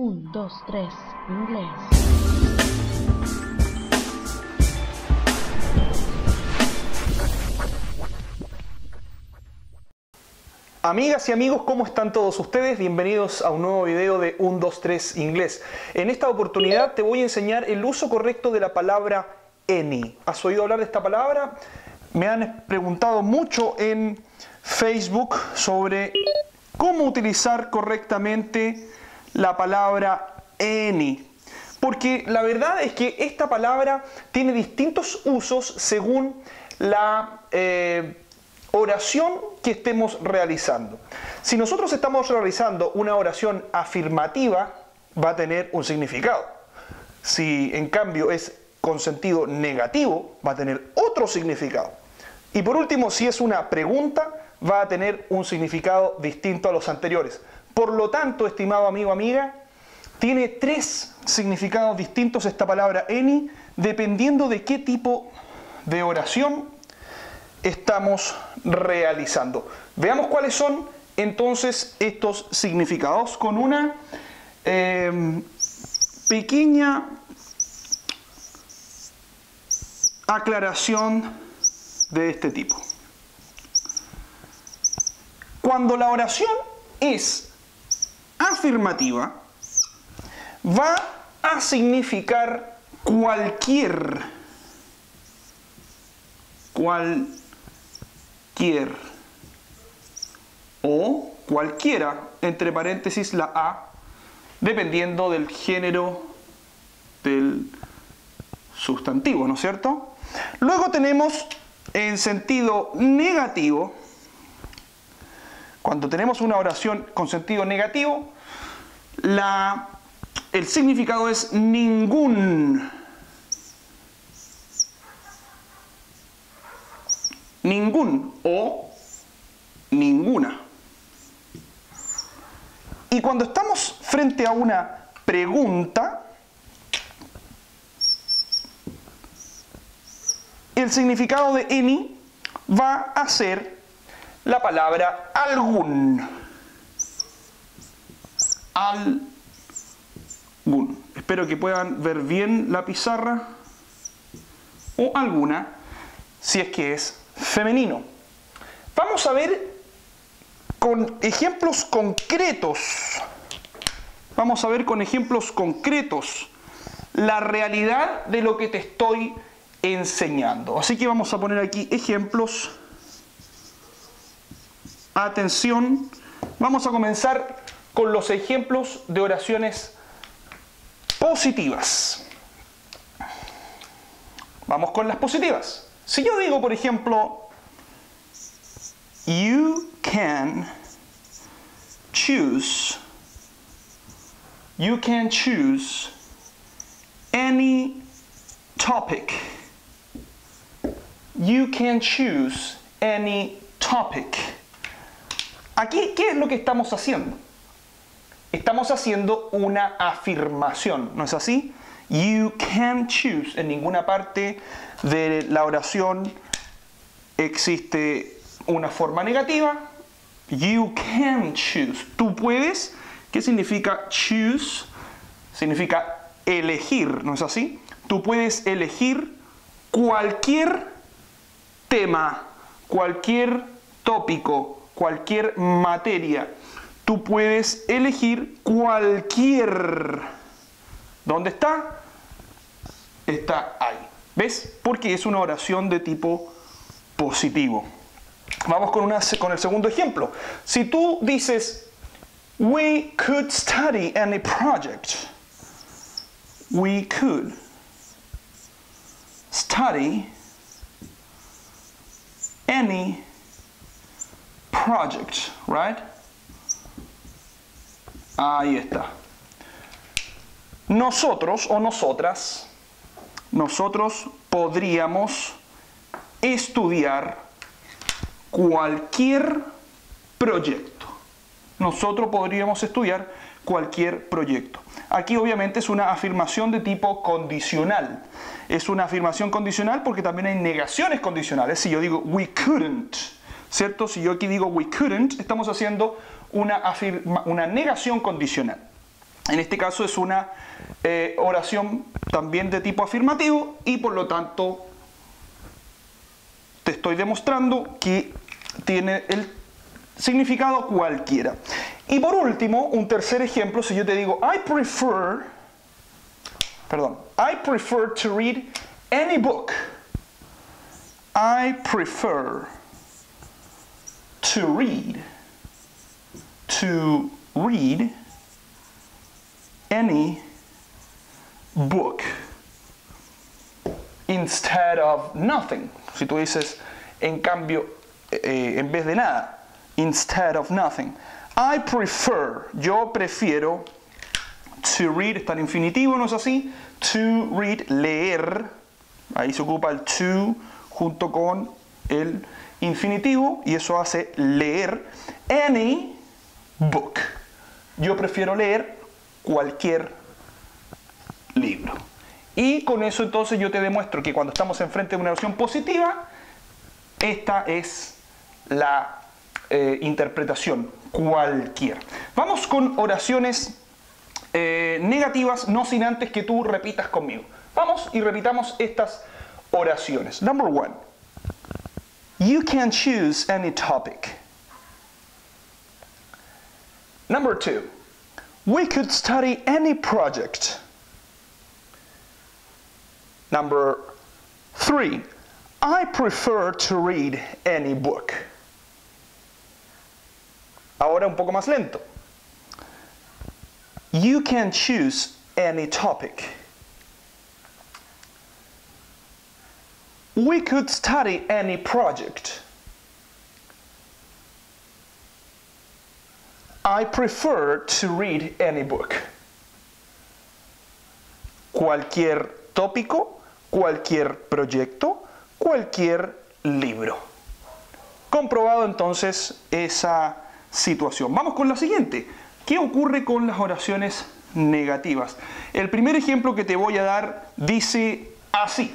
1, 2, 3, inglés. Amigas y amigos, ¿cómo están todos ustedes? Bienvenidos a un nuevo video de 1, 2, 3 inglés. En esta oportunidad te voy a enseñar el uso correcto de la palabra any. ¿Has oído hablar de esta palabra? Me han preguntado mucho en Facebook sobre cómo utilizar correctamente la palabra any. Porque la verdad es que esta palabra tiene distintos usos según la oración que estemos realizando. Si nosotros estamos realizando una oración afirmativa, va a tener un significado. Si en cambio es con sentido negativo, va a tener otro significado. Y por último, si es una pregunta, va a tener un significado distinto a los anteriores. Por lo tanto, estimado amigo o amiga, tiene 3 significados distintos esta palabra any, dependiendo de qué tipo de oración estamos realizando. Veamos cuáles son entonces estos significados con una pequeña aclaración de este tipo. Cuando la oración es afirmativa, va a significar cualquier o cualquiera, entre paréntesis la A, dependiendo del género del sustantivo, ¿no es cierto? Luego tenemos en sentido negativo. Cuando tenemos una oración con sentido negativo, el significado es ningún. Ningún o ninguna. Y cuando estamos frente a una pregunta, el significado de any va a ser la palabra algún. Algún. Espero que puedan ver bien la pizarra. O alguna, si es que es femenino. Vamos a ver con ejemplos concretos. Vamos a ver con ejemplos concretos la realidad de lo que te estoy enseñando. Así que vamos a poner aquí ejemplos. Atención. Vamos a comenzar con los ejemplos de oraciones positivas. Vamos con las positivas. Si yo digo, por ejemplo, you can choose any topic. You can choose any topic. Aquí, ¿qué es lo que estamos haciendo? Estamos haciendo una afirmación, ¿no es así? You can choose. En ninguna parte de la oración existe una forma negativa. You can choose. Tú puedes. ¿Qué significa choose? Significa elegir, ¿no es así? Tú puedes elegir cualquier tema, cualquier tópico, cualquier materia. Tú puedes elegir cualquier. ¿Dónde está? Está ahí. ¿Ves? Porque es una oración de tipo positivo. Vamos con el segundo ejemplo. Si tú dices, we could study any project. We could study any project, right? Ahí está. Nosotros o nosotras, nosotros podríamos estudiar cualquier proyecto. Nosotros podríamos estudiar cualquier proyecto. Aquí obviamente es una afirmación de tipo condicional. Es una afirmación condicional porque también hay negaciones condicionales. Si yo digo we couldn't, ¿cierto? Si yo aquí digo we couldn't, estamos haciendo una negación condicional. En este caso es una oración también de tipo afirmativo y por lo tanto te estoy demostrando que tiene el significado cualquiera. Y por último, un tercer ejemplo, si yo te digo I prefer to read any book. I prefer to read any book instead of nothing. Si tú dices en cambio en vez de nada, instead of nothing. I prefer, yo prefiero, to read, está en infinitivo, ¿no es así? To read, leer, ahí se ocupa el to junto con el infinitivo y eso hace leer, any book. Yo prefiero leer cualquier libro. Y con eso entonces yo te demuestro que cuando estamos enfrente de una oración positiva, esta es la interpretación, cualquier. Vamos con oraciones negativas, no sin antes que tú repitas conmigo. Vamos y repitamos estas oraciones. Number one. You can choose any topic. Number two. We could study any project. Number three. I prefer to read any book. Ahora un poco más lento. You can choose any topic. We could study any project. I prefer to read any book. Cualquier tópico, cualquier proyecto, cualquier libro. Comprobado entonces esa situación. Vamos con la siguiente. ¿Qué ocurre con las oraciones negativas? El primer ejemplo que te voy a dar dice así.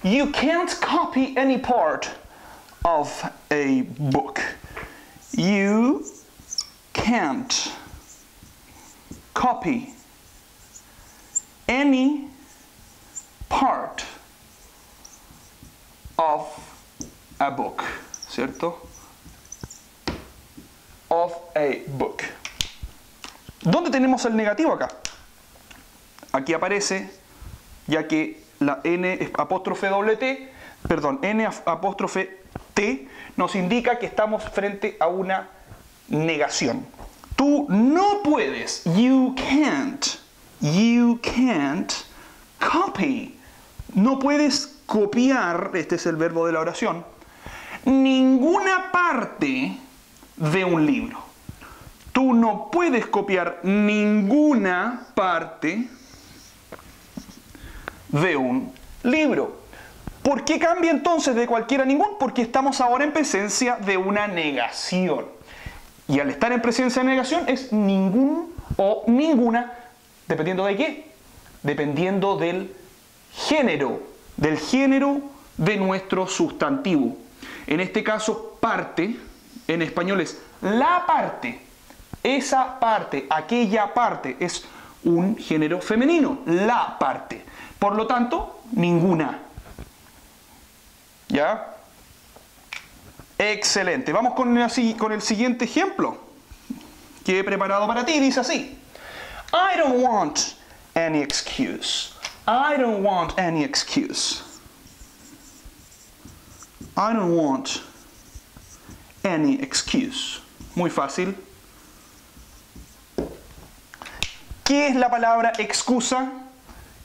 You can't copy any part of a book. You can't copy any part of a book, ¿cierto? Of a book. ¿Dónde tenemos el negativo acá? Aquí aparece, ya que la N apóstrofe doble T, perdón, N apóstrofe T nos indica que estamos frente a una negación. Tú no puedes, you can't copy, no puedes copiar, este es el verbo de la oración, ninguna parte de un libro. Tú no puedes copiar ninguna parte de un libro. ¿Por qué cambia entonces de cualquiera a ningún? Porque estamos ahora en presencia de una negación. Y al estar en presencia de negación es ningún o ninguna, dependiendo de qué, dependiendo del género de nuestro sustantivo. En este caso, parte, en español es la parte, esa parte, aquella parte, es un género femenino, la parte. Por lo tanto, ninguna. ¿Ya? Excelente. Vamos con el siguiente ejemplo que he preparado para ti. Dice así. I don't want any excuse. I don't want any excuse. I don't want any excuse. Muy fácil. ¿Qué es la palabra excusa?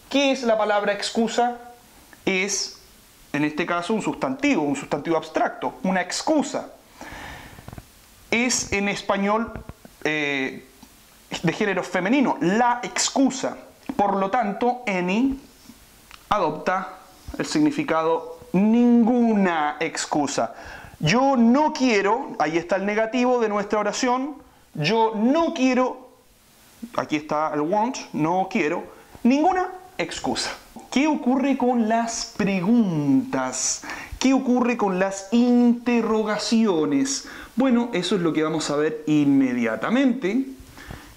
¿Qué es la palabra excusa? Es, en este caso, un sustantivo abstracto, una excusa. Es en español de género femenino, la excusa. Por lo tanto, any adopta el significado ninguna excusa. Yo no quiero, ahí está el negativo de nuestra oración, yo no quiero, aquí está el want, no quiero, ninguna excusa. ¿Qué ocurre con las preguntas? ¿Qué ocurre con las interrogaciones? Bueno, eso es lo que vamos a ver inmediatamente.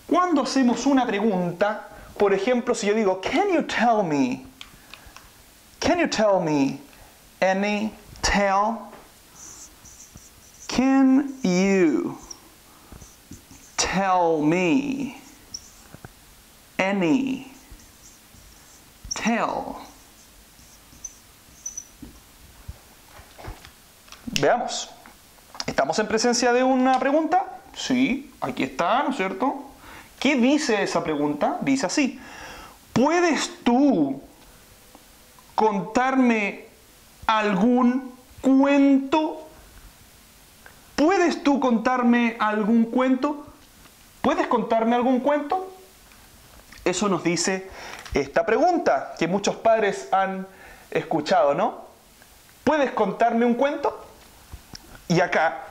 Cuando hacemos una pregunta, por ejemplo, si yo digo, can you tell me any tell? Can you tell me any tell? Veamos. ¿Estamos en presencia de una pregunta? Sí, aquí está, ¿no es cierto? ¿Qué dice esa pregunta? Dice así: ¿puedes tú contarme algún cuento? ¿Puedes tú contarme algún cuento? ¿Puedes contarme algún cuento? Eso nos dice esta pregunta que muchos padres han escuchado, ¿no? ¿Puedes contarme un cuento? Y acá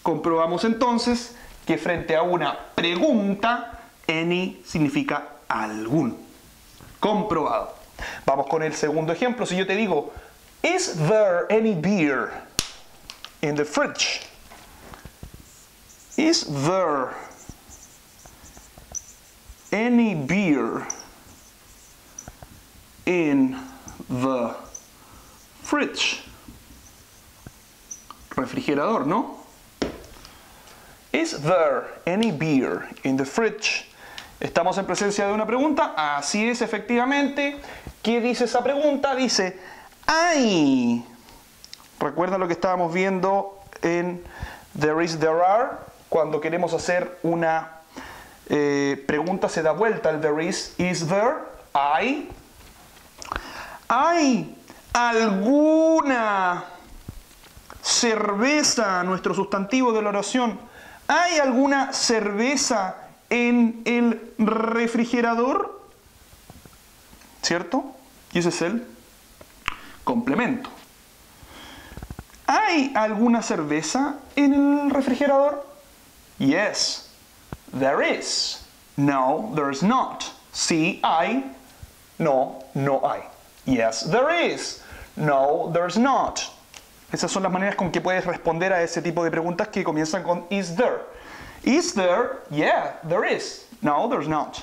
comprobamos entonces que frente a una pregunta, any significa algún. Comprobado. Vamos con el segundo ejemplo. Si yo te digo, is there any beer in the fridge? Is there any beer in the fridge? Refrigerador, ¿no? Is there any beer in the fridge? ¿Estamos en presencia de una pregunta? Así es, efectivamente. ¿Qué dice esa pregunta? Dice, hay. ¿Recuerdan lo que estábamos viendo en there is, there are? Cuando queremos hacer una pregunta se da vuelta el there is there? Hay. ¿Hay alguna cerveza, nuestro sustantivo de la oración? ¿Hay alguna cerveza en el refrigerador? ¿Cierto? Y ese es el complemento. ¿Hay alguna cerveza en el refrigerador? Yes, there is. No, there is not. Sí, hay. No, no hay. Yes, there is. No, there's not. Esas son las maneras con que puedes responder a ese tipo de preguntas que comienzan con is there. Is there? Yeah, there is. No, there's not.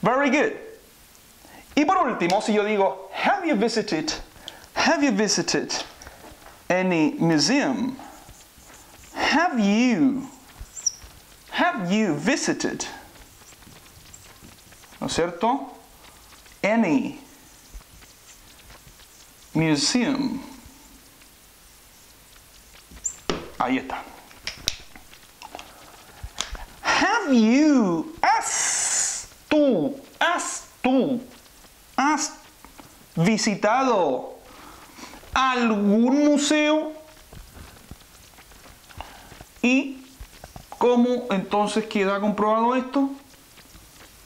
Very good. Y por último, si yo digo, have you visited any museum? Have you visited? ¿No es cierto? Any museum. Ahí está. Have you, has visitado algún museo? ¿Y cómo entonces queda comprobado esto?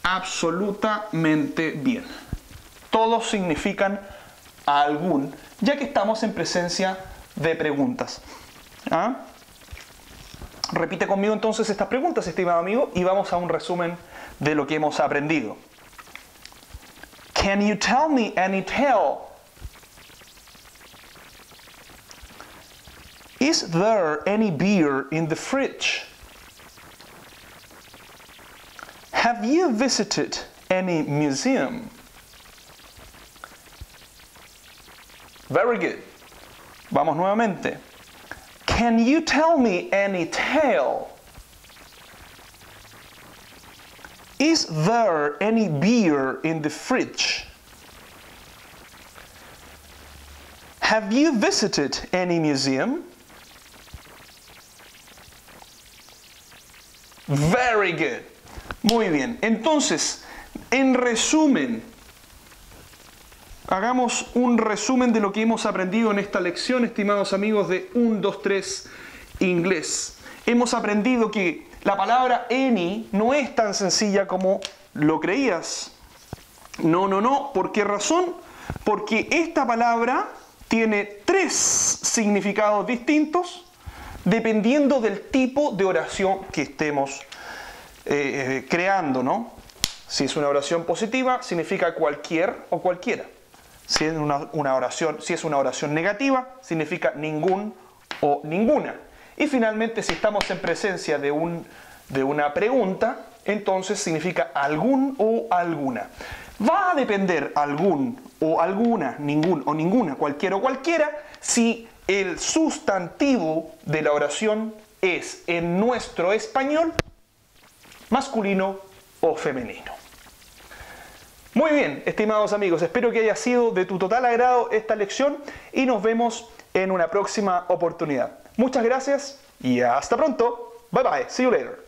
Absolutamente bien. Todos significan algún, ya que estamos en presencia de preguntas. ¿Ah? Repite conmigo entonces estas preguntas, estimado amigo, y vamos a un resumen de lo que hemos aprendido. Can you tell me any tale? Is there any beer in the fridge? Have you visited any museum? Very good. Vamos nuevamente. Can you tell me any tale? Is there any beer in the fridge? Have you visited any museum? Very good. Muy bien. Entonces, en resumen, hagamos un resumen de lo que hemos aprendido en esta lección, estimados amigos de 1, 2, 3 Inglés. Hemos aprendido que la palabra any no es tan sencilla como lo creías. No. ¿Por qué razón? Porque esta palabra tiene 3 significados distintos dependiendo del tipo de oración que estemos creando, ¿no? Si es una oración positiva, significa cualquier o cualquiera. Si es una oración negativa, significa ningún o ninguna. Y finalmente, si estamos en presencia de de una pregunta, entonces significa algún o alguna. Va a depender algún o alguna, ningún o ninguna, cualquiera o cualquiera, si el sustantivo de la oración es en nuestro español masculino o femenino. Muy bien, estimados amigos, espero que haya sido de tu total agrado esta lección y nos vemos en una próxima oportunidad. Muchas gracias y hasta pronto. Bye bye. See you later.